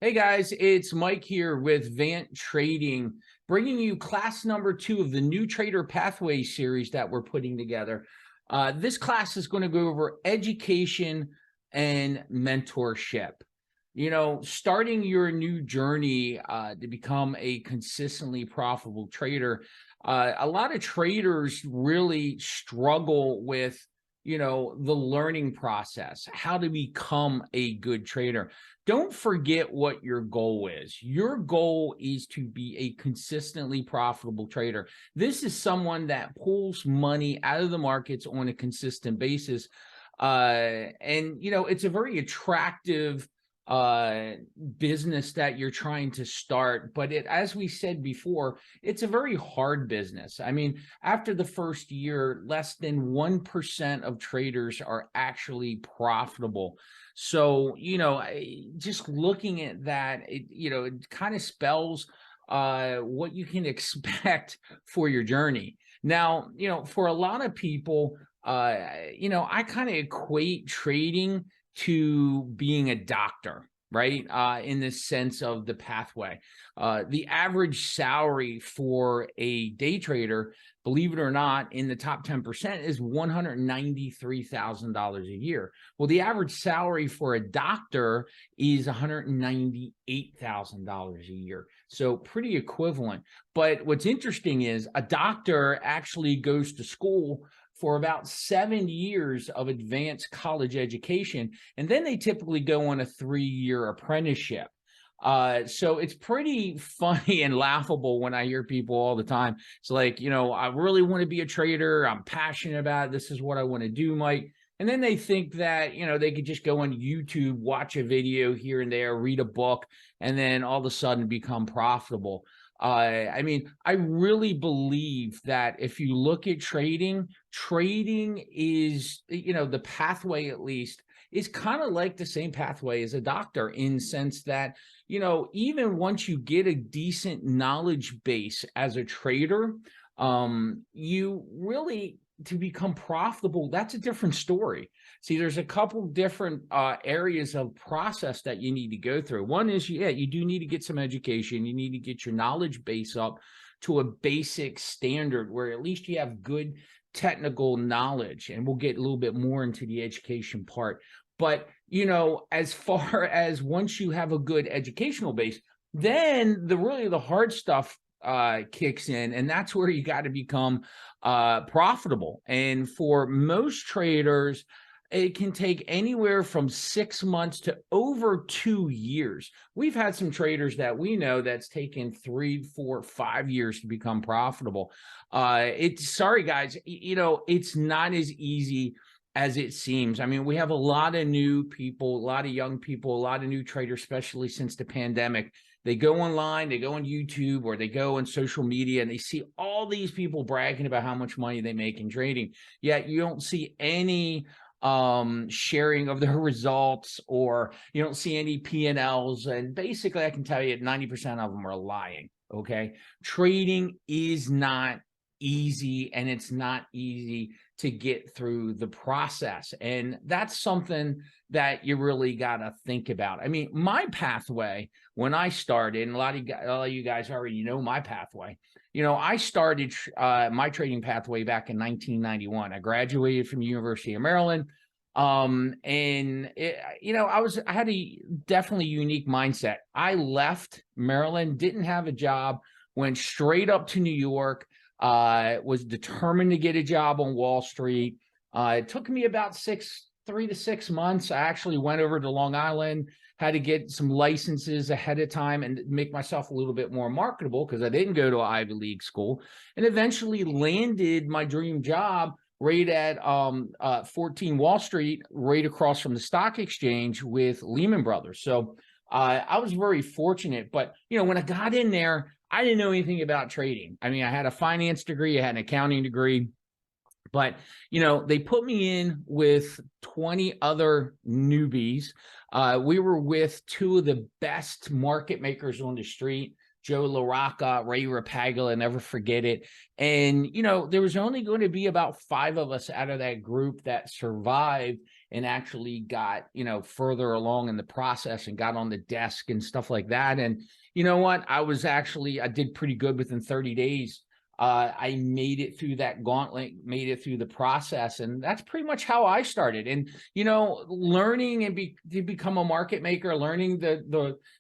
Hey guys, it's Mike here with Vant Trading, bringing you class number 2 of the new Trader Pathway series that we're putting together. This class is going to go over education and mentorship. You know, starting your new journey to become a consistently profitable trader. A lot of traders really struggle with, the learning process, how to become a good trader. Don't forget what your goal is. Your goal is to be a consistently profitable trader. This is someone that pulls money out of the markets on a consistent basis. It's a very attractive business that you're trying to start, but as we said before, it's a very hard business. I mean, after the first year, less than 1% of traders are actually profitable. So, just looking at that, it kind of spells what you can expect for your journey. Now, for a lot of people, I kind of equate trading to being a doctor, right? In the sense of the pathway. The average salary for a day trader, believe it or not, in the top 10% is $193,000 a year. Well, the average salary for a doctor is $198,000 a year. So pretty equivalent. But what's interesting is a doctor actually goes to school for about 7 years of advanced college education, and then they typically go on a 3-year apprenticeship. So it's pretty funny and laughable when I hear people all the time. It's like, I really want to be a trader. I'm passionate about it. This is what I want to do, Mike. And then they think that, they could just go on YouTube, watch a video here and there, read a book, and then all of a sudden become profitable. I really believe that if you look at trading is, the pathway at least is kind of like the same pathway as a doctor in the sense that, even once you get a decent knowledge base as a trader, you really, to become profitable, that's a different story. See, there's a couple different areas of process that you need to go through. One is, you do need to get some education. You need to get your knowledge base up to a basic standard where at least you have good technical knowledge. And we'll get a little bit more into the education part. But, as far as once you have a good educational base, then the hard stuff kicks in, and that's where you got to become profitable. And for most traders, it can take anywhere from 6 months to over 2 years. We've had some traders that we know that's taken 3, 4, 5 years to become profitable. Sorry guys, it's not as easy as it seems. I mean, we have a lot of new people, a lot of young people, a lot of new traders, especially since the pandemic. They go online, they go on YouTube, or they go on social media, and they see all these people bragging about how much money they make in trading. Yet you don't see any sharing of their results, or you don't see any P&Ls. And basically, I can tell you 90% of them are lying, okay? Trading is not easy, and it's not easy to get through the process. And that's something that you really got to think about. I mean, my pathway, when I started, and a lot of you guys already know my pathway, I started my trading pathway back in 1991. I graduated from the University of Maryland. I had a definitely unique mindset. I left Maryland, didn't have a job, went straight up to New York, was determined to get a job on Wall Street. It took me about 3 to 6 months. I actually went over to Long Island, had to get some licenses ahead of time and make myself a little bit more marketable because I didn't go to an Ivy League school, and eventually landed my dream job right at 14 Wall Street, right across from the stock exchange with Lehman Brothers. So I was very fortunate. But, when I got in there, I didn't know anything about trading. I mean, I had a finance degree, I had an accounting degree. But, they put me in with 20 other newbies. We were with 2 of the best market makers on the street, Joe LaRocca, Ray Rapagula, never forget it. And, there was only going to be about 5 of us out of that group that survived. and actually got, further along in the process and got on the desk and stuff like that. And you know what? I did pretty good within 30 days. I made it through that gauntlet, made it through the process. And that's pretty much how I started. And, learning and to become a market maker, learning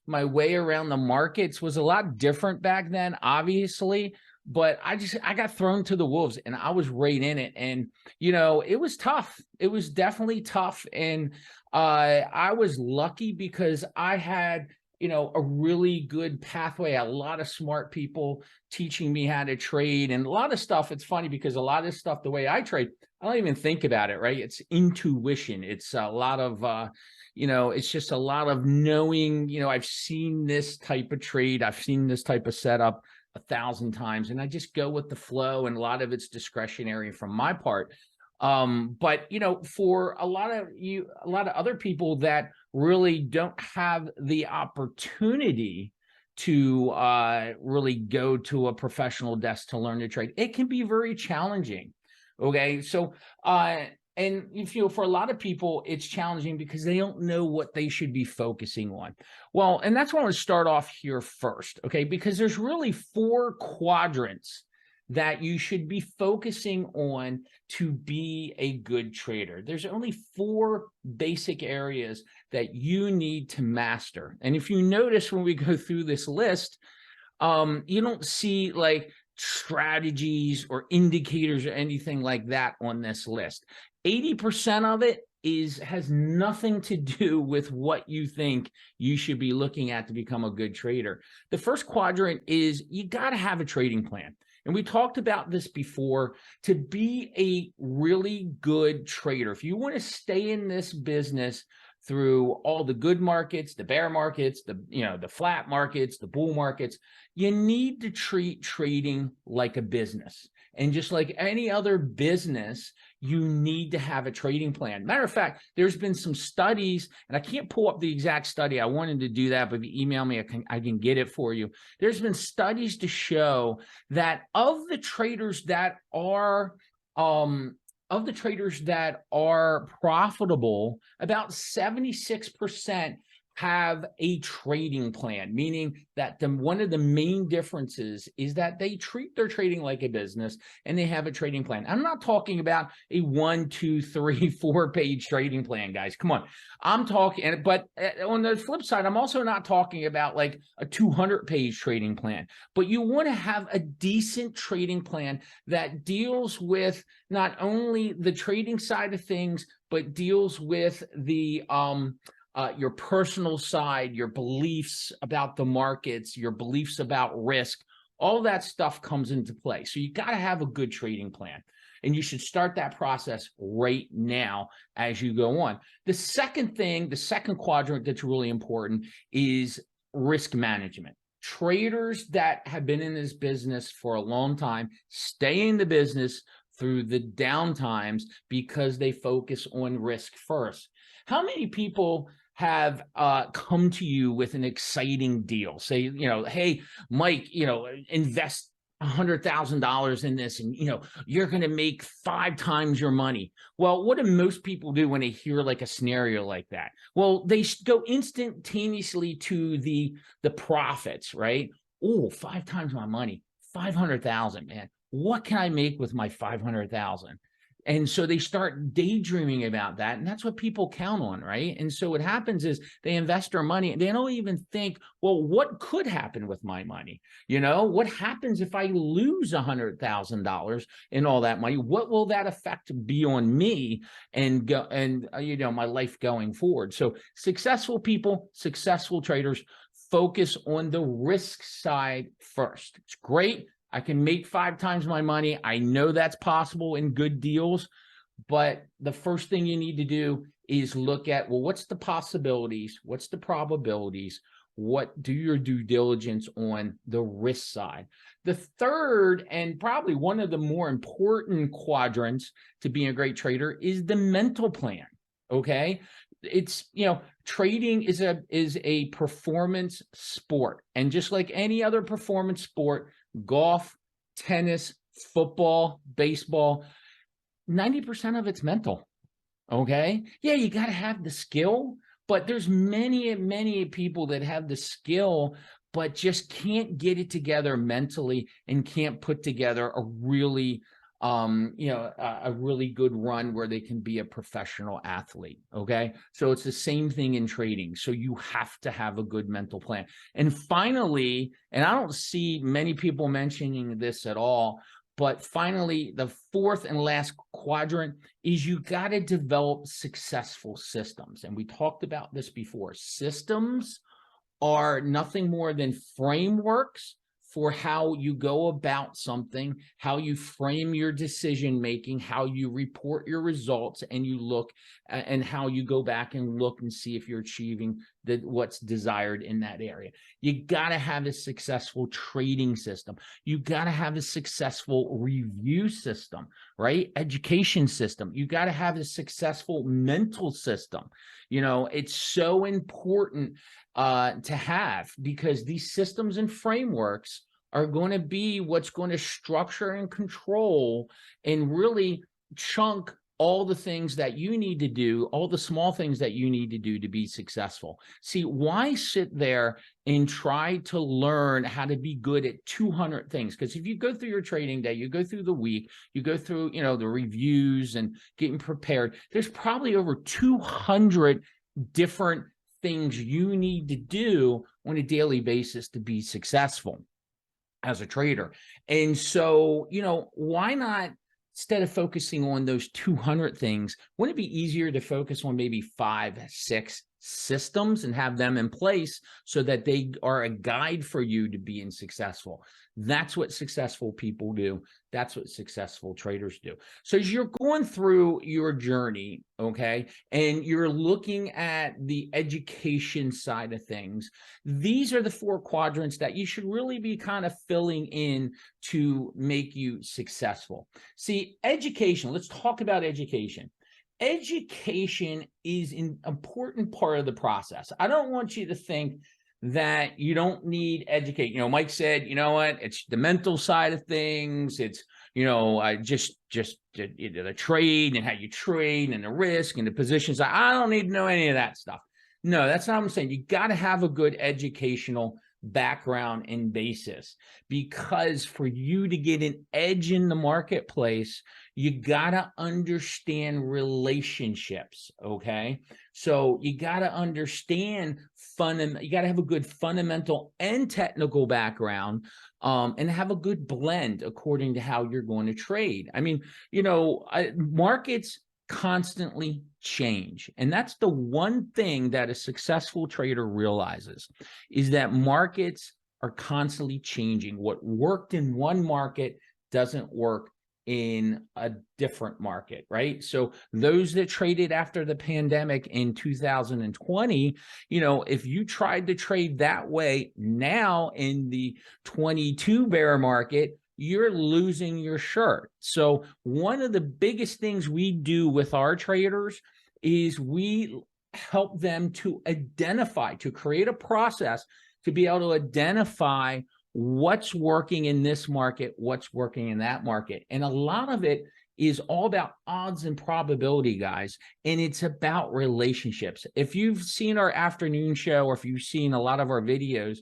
my way around the markets was a lot different back then, obviously. But I got thrown to the wolves and I was right in it. And, it was tough. It was definitely tough. And I was lucky because I had, a really good pathway, a lot of smart people teaching me how to trade and a lot of stuff. It's funny because a lot of stuff, the way I trade, I don't even think about it, right? It's intuition. It's a lot of, it's just a lot of knowing, I've seen this type of trade. I've seen this type of setup 1,000 times, and I just go with the flow, and a lot of it's discretionary from my part. But for a lot of other people that really don't have the opportunity to really go to a professional desk to learn to trade, it can be very challenging. Okay, so and for a lot of people, it's challenging because they don't know what they should be focusing on. Well, and that's why I want to start off here first, okay? Because there's really 4 quadrants that you should be focusing on to be a good trader. There's only 4 basic areas that you need to master. And if you notice when we go through this list, you don't see like strategies or indicators or anything like that on this list. 80% of it has nothing to do with what you think you should be looking at to become a good trader. The first quadrant is you got to have a trading plan. And we talked about this before. To be a really good trader, if you want to stay in this business through all the good markets, the bear markets, the flat markets, the bull markets, you need to treat trading like a business. And just like any other business, you need to have a trading plan. Matter of fact, there's been some studies, and I can't pull up the exact study. I wanted to do that, but if you email me, I can get it for you. There's been studies to show that of the traders that are profitable, about 76% have a trading plan, meaning that one of the main differences is that they treat their trading like a business and they have a trading plan. I'm not talking about a 1, 2, 3, 4-page trading plan, guys. Come on. I'm talking, but on the flip side, I'm also not talking about like a 200-page trading plan, but you want to have a decent trading plan that deals with not only the trading side of things, but deals with the, your personal side, your beliefs about the markets, your beliefs about risk, all that stuff comes into play. So you got to have a good trading plan. And you should start that process right now as you go on. The second quadrant that's really important is risk management. Traders that have been in this business for a long time stay in the business through the down times because they focus on risk first. How many people have come to you with an exciting deal? Say, hey, Mike, invest $100,000 in this and, you're going to make 5 times your money. Well, what do most people do when they hear like a scenario like that? Well, they go instantaneously to the profits, right? Oh, 5 times my money, 500,000, man. What can I make with my 500,000? And so they start daydreaming about that. And that's what people count on, right? And so what happens is they invest their money and they don't even think, well, what could happen with my money? What happens if I lose $100,000 in all that money? What will that effect be on me and my life going forward? So successful people, successful traders focus on the risk side first. It's great. I can make 5 times my money. I know that's possible in good deals, but the first thing you need to do is look at, well, what's the possibilities? What's the probabilities? Do your due diligence on the risk side. The third, and probably one of the more important quadrants to being a great trader, is the mental plan. Okay. It's, trading is a performance sport. And just like any other performance sport, golf, tennis, football, baseball, 90% of it's mental. Okay. Yeah, you got to have the skill, but there's many people that have the skill, but just can't get it together mentally and can't put together a really, a really good run where they can be a professional athlete. Okay. So it's the same thing in trading. So you have to have a good mental plan. And finally, and I don't see many people mentioning this at all, but finally, the fourth and last quadrant is you got to develop successful systems. And we talked about this before. Systems are nothing more than frameworks for how you go about something, how you frame your decision making, how you report your results, and you look and how you go back and look and see if you're achieving what's desired in that area. You got to have a successful trading system. You got to have a successful review system, right? Education system. You got to have a successful mental system. It's so important to have, because these systems and frameworks are going to be what's going to structure and control and really chunk all the things that you need to do, all the small things that you need to do to be successful. See, why sit there and try to learn how to be good at 200 things? Because if you go through your trading day, you go through the week, you go through, the reviews and getting prepared, there's probably over 200 different things you need to do on a daily basis to be successful as a trader. And so, why not, instead of focusing on those 200 things, wouldn't it be easier to focus on maybe 5, 6 systems and have them in place so that they are a guide for you to being successful? That's what successful people do. That's what successful traders do. So as you're going through your journey, okay, and you're looking at the education side of things, these are the 4 quadrants that you should really be kind of filling in to make you successful. See, education, let's talk about education. Education is an important part of the process. I don't want you to think that you don't need educate. Mike said, what? It's the mental side of things. It's, just the trade and how you trade and the risk and the positions. I don't need to know any of that stuff. No, that's not what I'm saying. You got to have a good educational background and basis, because for you to get an edge in the marketplace, you got to understand relationships. Okay. So you got to understand you got to have a good fundamental and technical background, and have a good blend according to how you're going to trade. I mean, markets constantly change. And that's the one thing that a successful trader realizes, is that markets are constantly changing. What worked in one market doesn't work in a different market, right? So those that traded after the pandemic in 2020, if you tried to trade that way now in the 22 bear market, you're losing your shirt. So one of the biggest things we do with our traders is we help them to identify, to create a process to be able to identify what's working in this market, what's working in that market. And a lot of it is all about odds and probability, guys. And it's about relationships. If you've seen our afternoon show, or if you've seen a lot of our videos,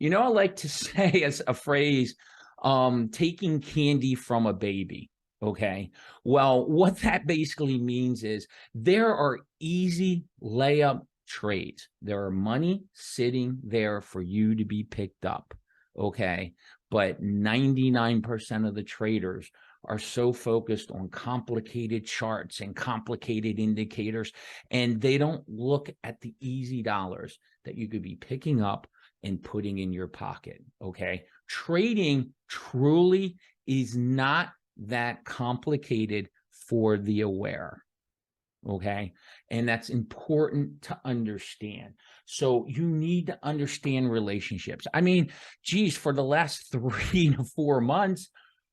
I like to say as a phrase, taking candy from a baby. Okay. Well, what that basically means is there are easy layup trades. There are money sitting there for you to be picked up. Okay. But 99% of the traders are so focused on complicated charts and complicated indicators, and they don't look at the easy dollars that you could be picking up and putting in your pocket. Okay. Trading truly is not that complicated for the aware. Okay. And that's important to understand. So you need to understand relationships. I mean, geez, for the last 3 to 4 months,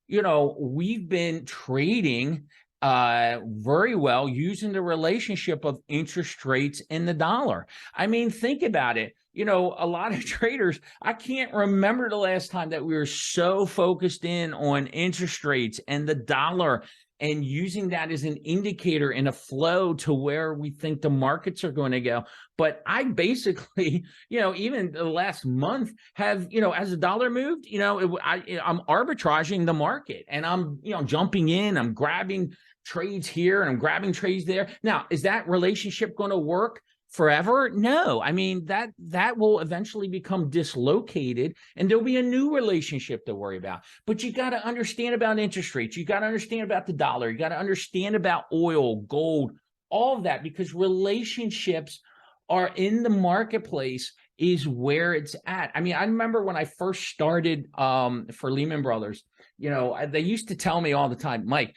we've been trading very well using the relationship of interest rates and the dollar. I mean, think about it. A lot of traders, I can't remember the last time that we were so focused in on interest rates and the dollar and using that as an indicator in a flow to where we think the markets are going to go. But I basically, even the last month have, as the dollar moved, I'm arbitraging the market, and I'm, jumping in, I'm grabbing trades here and I'm grabbing trades there. Now, is that relationship going to work forever? No. I mean, that will eventually become dislocated, and there'll be a new relationship to worry about. But you got to understand about interest rates. You got to understand about the dollar. You got to understand about oil, gold, all of that, because relationships are in the marketplace is where it's at. I mean, I remember when I first started for Lehman Brothers, they used to tell me all the time, Mike,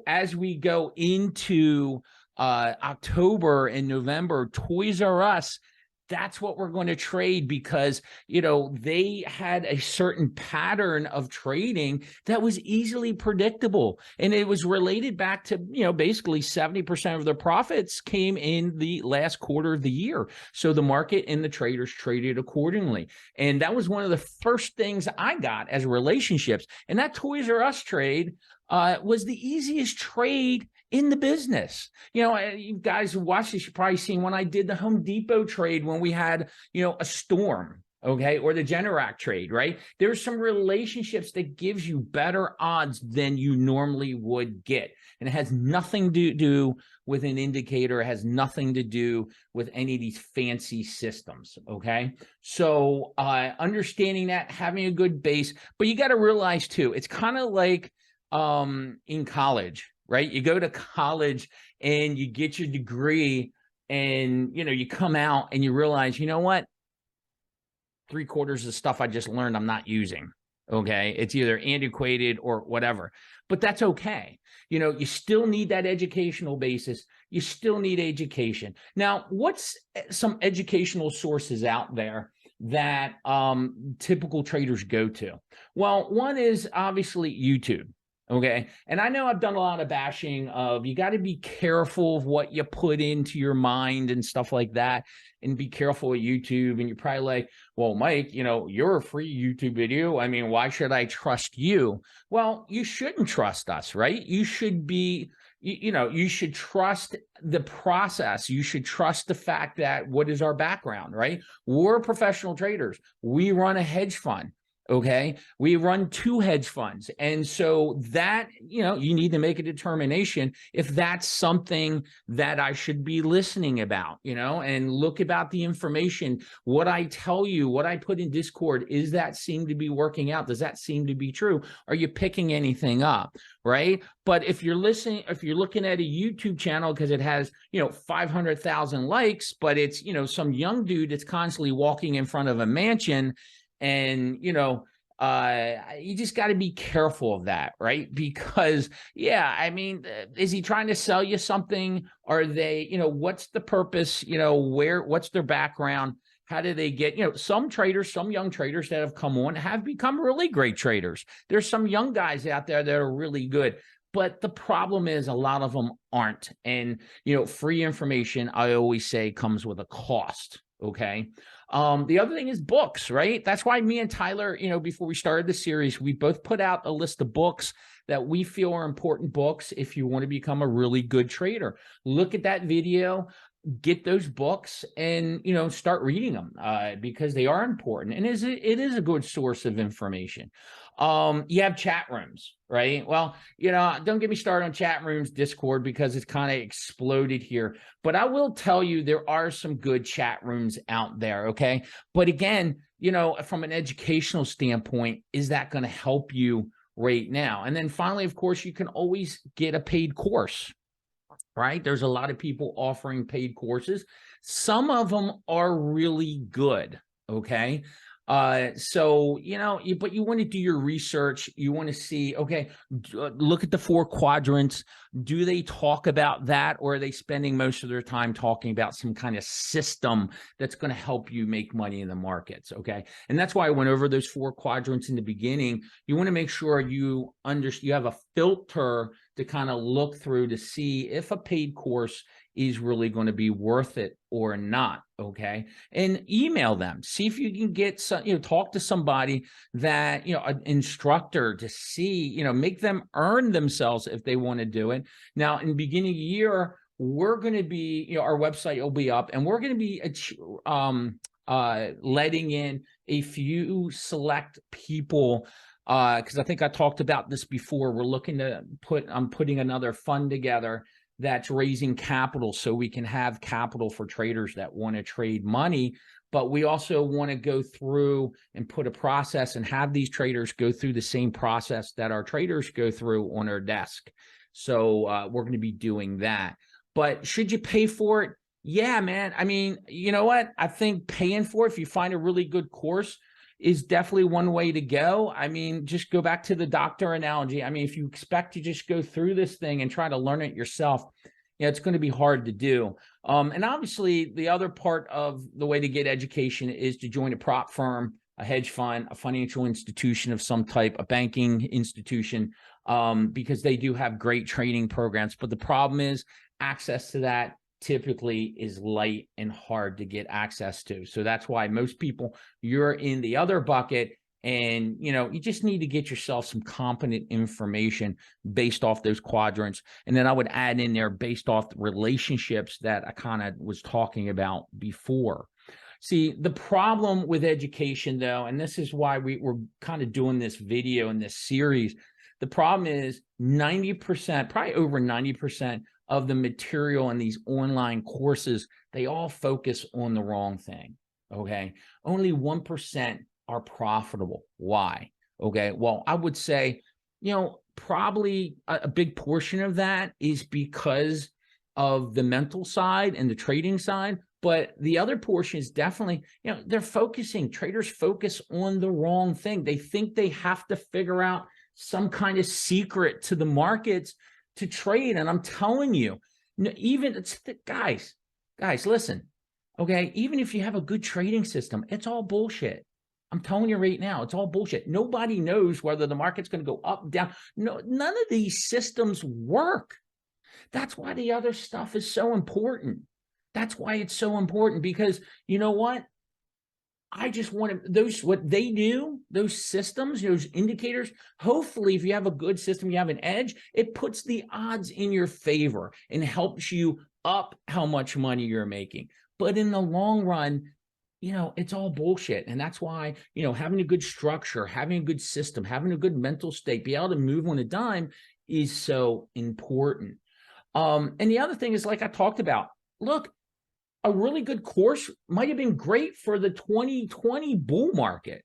as we go into October and November, Toys R Us, that's what we're going to trade, because, they had a certain pattern of trading that was easily predictable. And it was related back to, basically 70% of their profits came in the last quarter of the year. So the market and the traders traded accordingly. And that was one of the first things I got as relationships. And that Toys R Us trade was the easiest trade in the business. You guys who watch this, you probably seen when I did the Home Depot trade when we had, a storm, okay, or the Generac trade, right? There's some relationships that gives you better odds than you normally would get. And it has nothing to do with an indicator. It has nothing to do with any of these fancy systems, okay? So understanding that, having a good base, but you got to realize too, it's kind of like in college, right? You go to college and you get your degree, and, you come out and you realize, you know what? 3/4 of the stuff I just learned, I'm not using. Okay. It's either antiquated or whatever, but that's okay. You still need that educational basis. You still need education. Now, what's some educational sources out there that typical traders go to? Well, one is obviously YouTube. Okay. And I know I've done a lot of bashing of, you got to be careful of what you put into your mind and stuff like that, and be careful with YouTube. And you're probably like, well, Mike, you're a free YouTube video. I mean, why should I trust you? Well, you shouldn't trust us, right? You should be, you should trust the process. You should trust the fact that what is our background, right? We're professional traders. We run a hedge fund. Okay. We run 2 hedge funds. And so that, you need to make a determination if that's something that I should be listening about, and look about the information, what I tell you, what I put in Discord. Is that seem to be working out? Does that seem to be true? Are you picking anything up? Right. But if you're looking at a YouTube channel because it has, 500,000 likes, but it's, some young dude that's constantly walking in front of a mansion, and, you just got to be careful of that, right? Because, I mean, is he trying to sell you something? Are they, what's the purpose? What's their background? How do they get, some traders, some young traders that have come on have become really great traders. There's some young guys out there that are really good. But the problem is a lot of them aren't. And, free information, I always say, comes with a cost. Okay. The other thing is books, right? That's why me and Tyler, before we started the series, we both put out a list of books that we feel are important books if you want to become a really good trader. Look at that video, get those books, and, start reading them because they are important. And it is a good source of information. You have chat rooms, right? Well, don't get me started on chat rooms, Discord, because it's kind of exploded here. But I will tell you, there are some good chat rooms out there, okay? But again, from an educational standpoint, is that going to help you right now? And then finally, of course, you can always get a paid course, right? There's a lot of people offering paid courses. Some of them are really good, okay? So, but you want to do your research. You want to see, okay, look at the 4 quadrants. Do they talk about that, or are they spending most of their time talking about some kind of system that's going to help you make money in the markets? Okay. And that's why I went over those 4 quadrants in the beginning. You want to make sure you have a filter to kind of look through to see if a paid course is really going to be worth it or not. Okay. And email them, see if you can get some, talk to somebody that, an instructor to see, make them earn themselves if they want to do it. Now, in the beginning of the year, we're going to be, our website will be up, and we're going to be letting in a few select people, because I think I talked about this before. We're looking to I'm putting another fund together that's raising capital so we can have capital for traders that want to trade money. But we also want to go through and put a process and have these traders go through the same process that our traders go through on our desk. So we're going to be doing that. But should you pay for it? Yeah, man. I mean, you know what? I think paying for it, if you find a really good course, is definitely one way to go. I mean, just go back to the doctor analogy. I mean, if you expect to just go through this thing and try to learn it yourself, it's going to be hard to do. And obviously, the other part of the way to get education is to join a prop firm, a hedge fund, a financial institution of some type, a banking institution, because they do have great training programs. But the problem is access to that typically is light and hard to get access to. So that's why most people, you're in the other bucket, and you just need to get yourself some competent information based off those quadrants. And then I would add in there based off the relationships that I kind of was talking about before. See, the problem with education though, and this is why we're kind of doing this video in this series, the problem is 90%, probably over 90% of the material in these online courses, they all focus on the wrong thing, okay? Only 1% are profitable. Why? Okay, well, I would say, probably a big portion of that is because of the mental side and the trading side, but the other portion is definitely, traders focus on the wrong thing. They think they have to figure out some kind of secret to the markets to trade. And I'm telling you, even guys, listen, okay, even if you have a good trading system, it's all bullshit. I'm telling you right now, it's all bullshit. Nobody knows whether the market's going to go up, down. No, none of these systems work. That's why the other stuff is so important. That's why it's so important, because you know what? I just want to, what they do, those systems, those indicators, hopefully if you have a good system, you have an edge, it puts the odds in your favor and helps you up how much money you're making. But in the long run, it's all bullshit. And that's why, having a good structure, having a good system, having a good mental state, be able to move on a dime is so important. And the other thing is, like I talked about, look, a really good course might have been great for the 2020 bull market,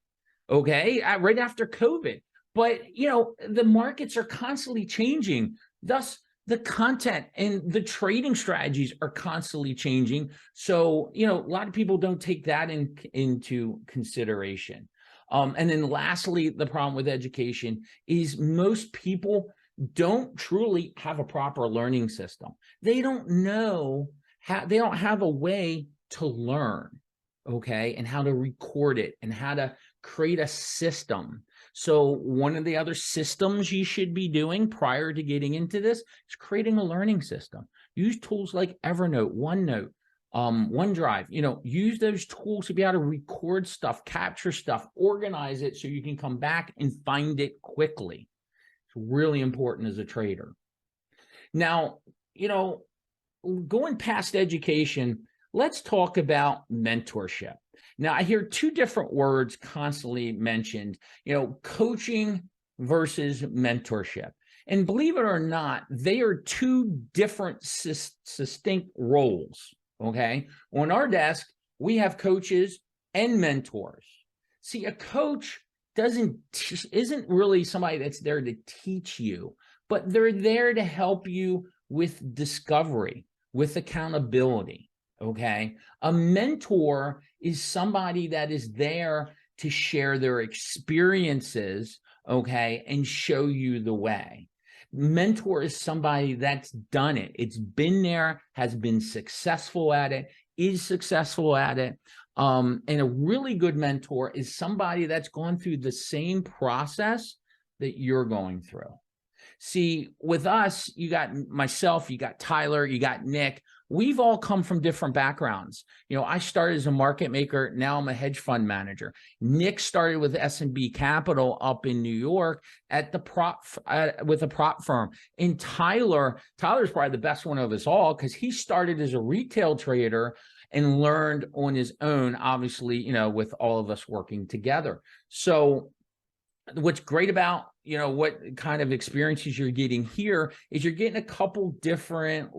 okay, right after COVID. But, the markets are constantly changing. Thus, the content and the trading strategies are constantly changing. So, a lot of people don't take that into consideration. And then lastly, the problem with education is most people don't truly have a proper learning system. They don't know they don't have a way to learn, okay, and how to record it and how to create a system. So one of the other systems you should be doing prior to getting into this is creating a learning system. Use tools like Evernote, OneNote, OneDrive, use those tools to be able to record stuff, capture stuff, organize it so you can come back and find it quickly. It's really important as a trader. Now, going past education, let's talk about mentorship. Now, I hear two different words constantly mentioned, coaching versus mentorship. And believe it or not, they are two different distinct roles, okay? On our desk, we have coaches and mentors. See, a coach isn't really somebody that's there to teach you, but they're there to help you with discovery, with accountability, okay? A mentor is somebody that is there to share their experiences, okay, and show you the way. Mentor is somebody that's done it. It's been there, has been successful at it, is successful at it. And a really good mentor is somebody that's gone through the same process that you're going through. See, with us, you got myself, you got Tyler, you got Nick. We've all come from different backgrounds. I started as a market maker. Now I'm a hedge fund manager. Nick started with S&B Capital up in New York at the with a prop firm. And Tyler's probably the best one of us all because he started as a retail trader and learned on his own, obviously, with all of us working together. So what's great about, what kind of experiences you're getting here is you're getting a couple different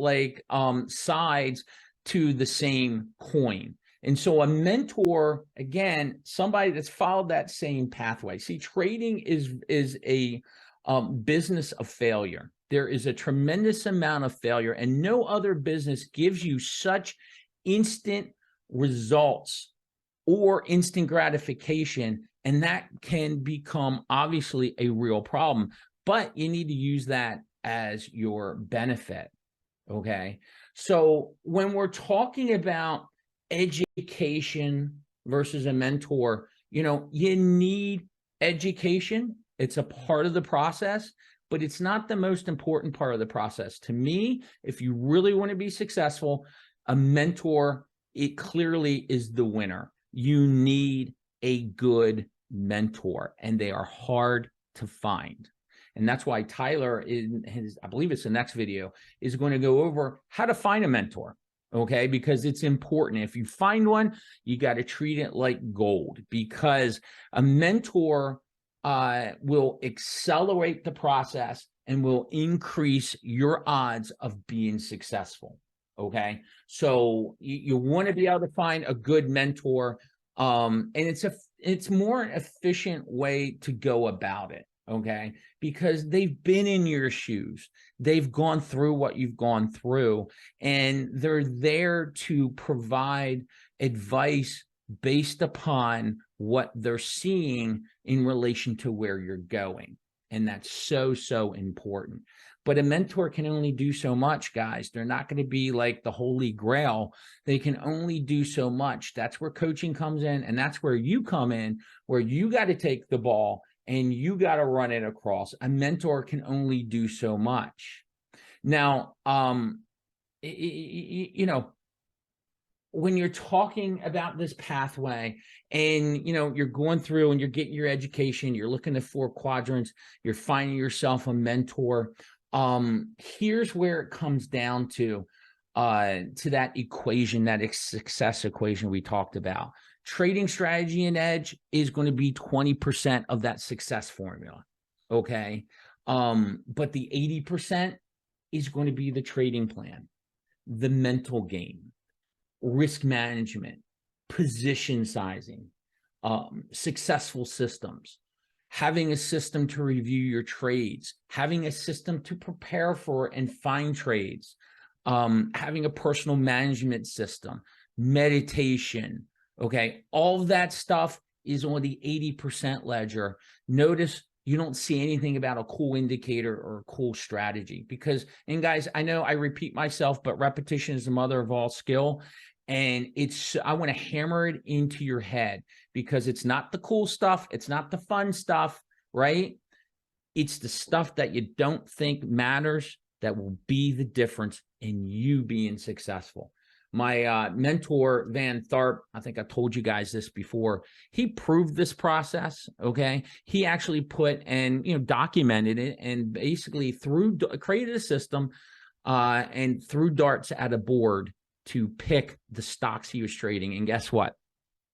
sides to the same coin. And so a mentor, again, somebody that's followed that same pathway. See, trading is a business of failure. There is a tremendous amount of failure, and no other business gives you such instant results or instant gratification. And that can become obviously a real problem, but you need to use that as your benefit. Okay. So when we're talking about education versus a mentor, you need education. It's a part of the process, but it's not the most important part of the process. To me, if you really want to be successful, a mentor, it clearly is the winner. You need a good mentor, and they are hard to find. And that's why Tyler, in his, I believe it's the next video, is going to go over how to find a mentor. Okay, because it's important. If you find one, you got to treat it like gold, because a mentor will accelerate the process and will increase your odds of being successful. Okay, so you want to be able to find a good mentor, and it's more an efficient way to go about it. Okay, because they've been in your shoes, they've gone through what you've gone through, and they're there to provide advice based upon what they're seeing in relation to where you're going. And that's so, so important. But a mentor can only do so much, guys. They're not going to be like the holy grail. They can only do so much. That's where coaching comes in. And that's where you come in, where you got to take the ball and you got to run it across. A mentor can only do so much. Now, when you're talking about this pathway and, you're going through and you're getting your education, you're looking at 4 quadrants, you're finding yourself a mentor. Here's where it comes down to that equation, that success equation we talked about. Trading strategy and edge is going to be 20% of that success formula. Okay. But the 80% is going to be the trading plan, the mental game, risk management, position sizing, successful systems, having a system to review your trades, having a system to prepare for and find trades, having a personal management system, meditation. Okay, all of that stuff is on the 80% ledger. Notice you don't see anything about a cool indicator or a cool strategy, because, and guys, I know I repeat myself, but repetition is the mother of all skill. And I want to hammer it into your head, because it's not the cool stuff. It's not the fun stuff, right? It's the stuff that you don't think matters that will be the difference in you being successful. My mentor, Vant, I think I told you guys this before, he proved this process, okay? He actually put and, documented it, and basically created a system and threw darts at a board to pick the stocks he was trading. And guess what?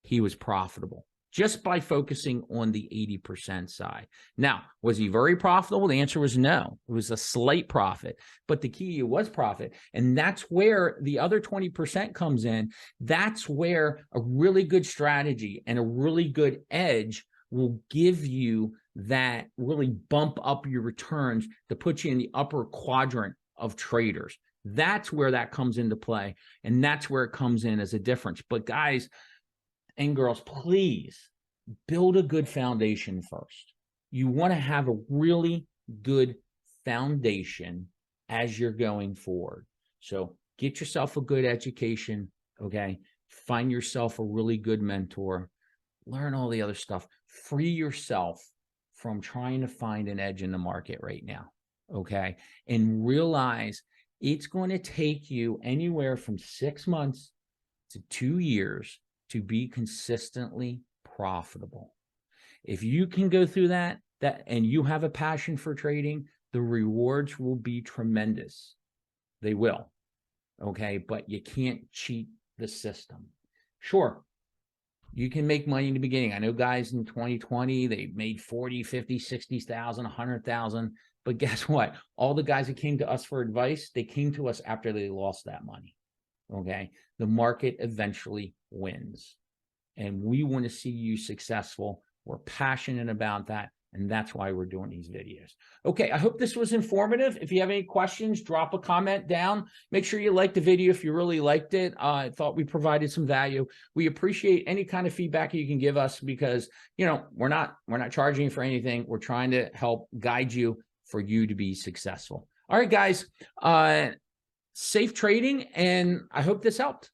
He was profitable just by focusing on the 80% side. Now, was he very profitable? The answer was no. It was a slight profit, but the key was profit. And that's where the other 20% comes in. That's where a really good strategy and a really good edge will give you that really bump up your returns to put you in the upper quadrant of traders. That's where that comes into play. And that's where it comes in as a difference. But guys and girls, please build a good foundation first. You want to have a really good foundation as you're going forward. So get yourself a good education, okay? Find yourself a really good mentor. Learn all the other stuff. Free yourself from trying to find an edge in the market right now. okay? And realize it's going to take you anywhere from 6 months to 2 years to be consistently profitable. If you can go through that and you have a passion for trading, the rewards will be tremendous. They will, okay? But you can't cheat the system. Sure, you can make money in the beginning. I know guys in 2020, they made 40, 50, 60,000, 100,000. But guess what? All the guys that came to us for advice, they came to us after they lost that money, okay? The market eventually wins. And we want to see you successful. We're passionate about that. And that's why we're doing these videos. Okay, I hope this was informative. If you have any questions, drop a comment down. Make sure you like the video if you really liked it. I thought we provided some value. We appreciate any kind of feedback you can give us because, you know, we're not charging for anything. We're trying to help guide you for you to be successful. All right, guys, safe trading, and I hope this helped.